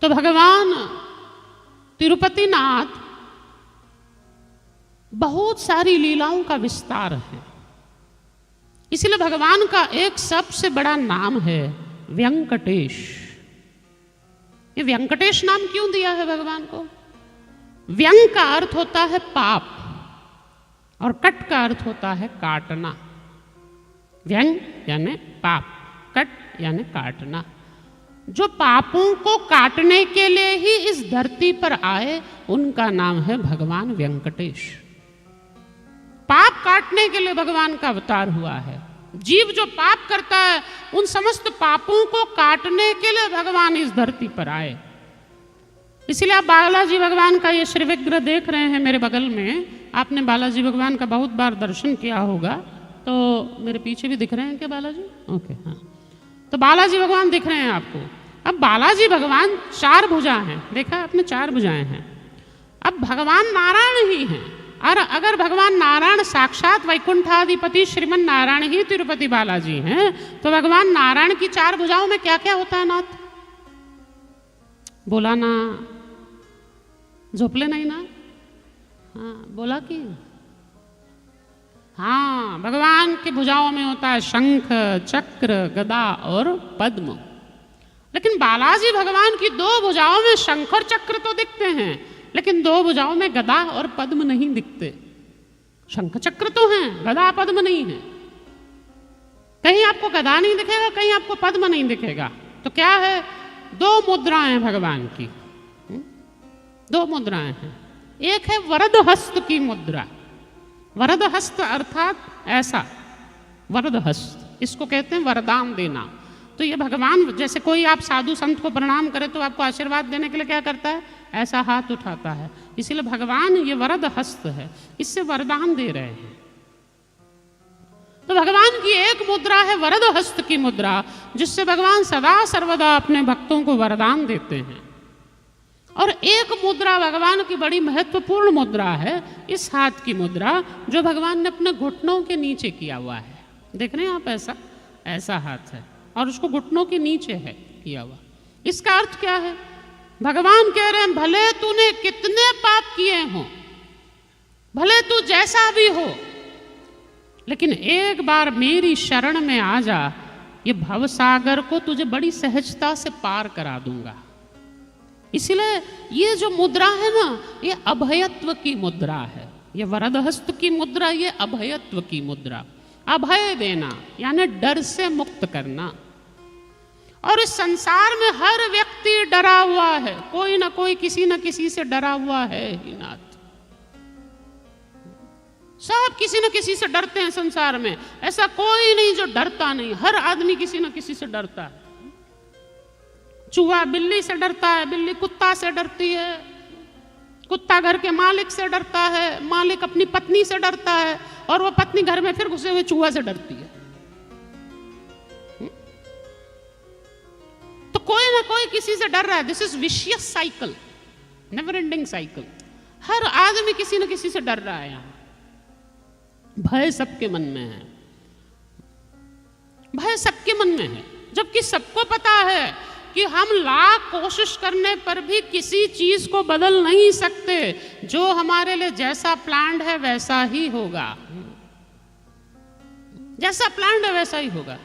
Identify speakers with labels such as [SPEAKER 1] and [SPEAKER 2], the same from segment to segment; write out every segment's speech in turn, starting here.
[SPEAKER 1] तो भगवान तिरुपतिनाथ बहुत सारी लीलाओं का विस्तार है। इसलिए भगवान का एक सबसे बड़ा नाम है व्यंकटेश। ये व्यंकटेश नाम क्यों दिया है भगवान को? व्यंग का अर्थ होता है पाप और कट का अर्थ होता है काटना। व्यंग यानी पाप, कट यानी काटना। जो पापों को काटने के लिए ही इस धरती पर आए उनका नाम है भगवान व्यंकटेश। पाप काटने के लिए भगवान का अवतार हुआ है। जीव जो पाप करता है उन समस्त पापों को काटने के लिए भगवान इस धरती पर आए। इसलिए आप बालाजी भगवान का ये श्री विग्रह देख रहे हैं मेरे बगल में। आपने बालाजी भगवान का बहुत बार दर्शन किया होगा। तो मेरे पीछे भी दिख रहे हैं क्या बालाजी? ओके, हाँ। तो बालाजी भगवान दिख रहे हैं आपको। अब बालाजी भगवान 4 भुजा हैं, देखा आपने 4 भुजाएं हैं। अब भगवान नारायण ही हैं। और अगर भगवान नारायण साक्षात वैकुंठाधिपति श्रीमन नारायण ही तिरुपति बालाजी हैं, तो भगवान नारायण की 4 भुजाओं में क्या क्या होता है नाथ? बोला ना, झोपले नहीं ना? हाँ बोला कि हाँ, भगवान की भुजाओं में होता है शंख, चक्र, गदा और पद्म। लेकिन बालाजी भगवान की 2 भुजाओं में शंख और चक्र तो दिखते हैं, लेकिन 2 भुजाओं में गदा और पद्म नहीं दिखते। शंख चक्र तो हैं, गदा पद्म नहीं है। कहीं आपको गदा नहीं दिखेगा, कहीं आपको पद्म नहीं दिखेगा। तो क्या है? 2 मुद्राएं भगवान की, 2 मुद्राएं हैं। एक है वरद हस्त की मुद्रा। वरद हस्त अर्थात ऐसा, वरद हस्त, इसको कहते हैं वरदान देना। तो ये भगवान, जैसे कोई आप साधु संत को प्रणाम करे तो आपको आशीर्वाद देने के लिए क्या करता है? ऐसा हाथ उठाता है। इसीलिए भगवान ये वरद हस्त है, इससे वरदान दे रहे हैं। तो भगवान की एक मुद्रा है वरद हस्त की मुद्रा, जिससे भगवान सदा सर्वदा अपने भक्तों को वरदान देते हैं। और एक मुद्रा भगवान की बड़ी महत्वपूर्ण मुद्रा है, इस हाथ की मुद्रा, जो भगवान ने अपने घुटनों के नीचे किया हुआ है। देख रहे हैं आप? ऐसा ऐसा हाथ है और उसको घुटनों के नीचे है किया हुआ। इसका अर्थ क्या है? भगवान कह रहे हैं भले तूने कितने पाप किए हों, भले तू जैसा भी हो, लेकिन एक बार मेरी शरण में आ जा, ये भवसागर को तुझे बड़ी सहजता से पार करा दूंगा। इसलिए ये जो मुद्रा है ना, ये अभयत्व की मुद्रा है। ये वरदहस्त की मुद्रा, ये अभयत्व की मुद्रा। अभय देना यानी डर से मुक्त करना। और इस संसार में हर व्यक्ति डरा हुआ है, कोई ना कोई किसी न किसी से डरा हुआ है ही नाथ। सब किसी न किसी से डरते हैं संसार में। ऐसा कोई नहीं जो डरता नहीं, हर आदमी किसी न किसी से डरता है। चूहा बिल्ली से डरता है, बिल्ली कुत्ता से डरती है, कुत्ता घर के मालिक से डरता है, मालिक अपनी पत्नी से डरता है, और वो पत्नी घर में फिर घुसे हुए चूहा से डरती है। तो कोई ना कोई किसी से डर रहा है। This is vicious cycle, never ending cycle. हर आदमी किसी न किसी से डर रहा है। यहां भय सबके मन में है, भय सबके मन में है, जबकि सबको पता है कि हम लाख कोशिश करने पर भी किसी चीज को बदल नहीं सकते। जो हमारे लिए जैसा प्लान्ड है वैसा ही होगा, जैसा प्लान्ड है वैसा ही होगा।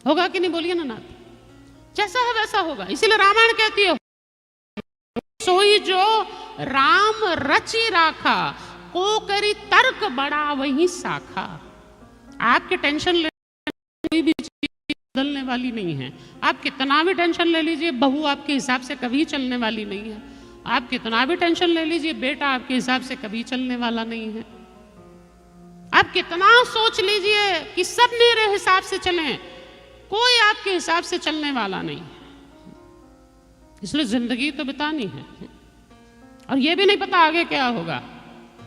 [SPEAKER 1] होगा कि नहीं? बोलिए ना नाथ। जैसा है वैसा होगा। इसीलिए रामायण कहती है सोई जो राम रचि राखा, को करी तर्क बड़ा वही साखा। आपके टेंशन ले कोई भी बदलने वाली नहीं है। आप कितना भी टेंशन ले लीजिए, बहू आपके हिसाब से कभी चलने वाली नहीं है। आप कितना भी टेंशन ले लीजिए, बेटा आपके हिसाब से कभी चलने वाला नहीं है। आप कितना सोच लीजिए कि सब मेरे हिसाब से चलें, कोई आपके हिसाब से चलने वाला नहीं है। इसलिए जिंदगी तो बितानी है, और ये भी नहीं पता आगे क्या होगा।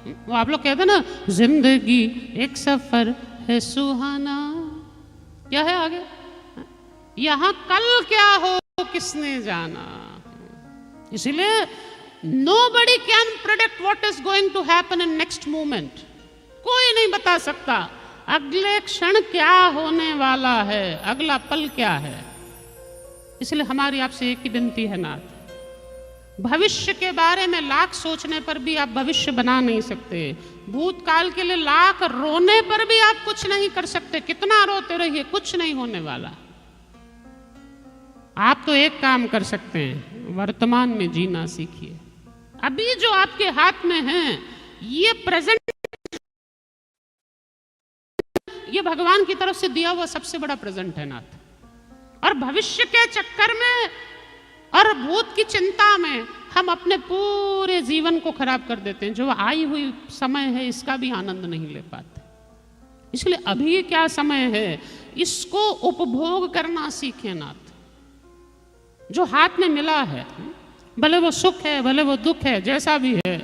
[SPEAKER 1] वो आप लोग कहते ना, जिंदगी एक सफर है सुहाना। क्या है आगे? यहां कल क्या हो किसने जाना। इसलिए nobody can predict what is going to happen in next moment. कोई नहीं बता सकता अगले क्षण क्या होने वाला है, अगला पल क्या है। इसलिए हमारी आपसे एक ही विनती है नाथ, भविष्य के बारे में लाख सोचने पर भी आप भविष्य बना नहीं सकते। भूतकाल के लिए लाख रोने पर भी आप कुछ नहीं कर सकते। कितना रोते रहिए, कुछ नहीं होने वाला। आप तो एक काम कर सकते हैं, वर्तमान में जीना सीखिए। अभी जो आपके हाथ में है ये प्रेजेंट, ये भगवान की तरफ से दिया हुआ सबसे बड़ा प्रेजेंट है नाथ। और भविष्य के चक्कर में और भूत की चिंता में हम अपने पूरे जीवन को खराब कर देते हैं। जो आई हुई समय है इसका भी आनंद नहीं ले पाते। इसलिए अभी क्या समय है इसको उपभोग करना सीखें नाथ। जो हाथ में मिला है, भले वो सुख है भले वो दुख है, जैसा भी है,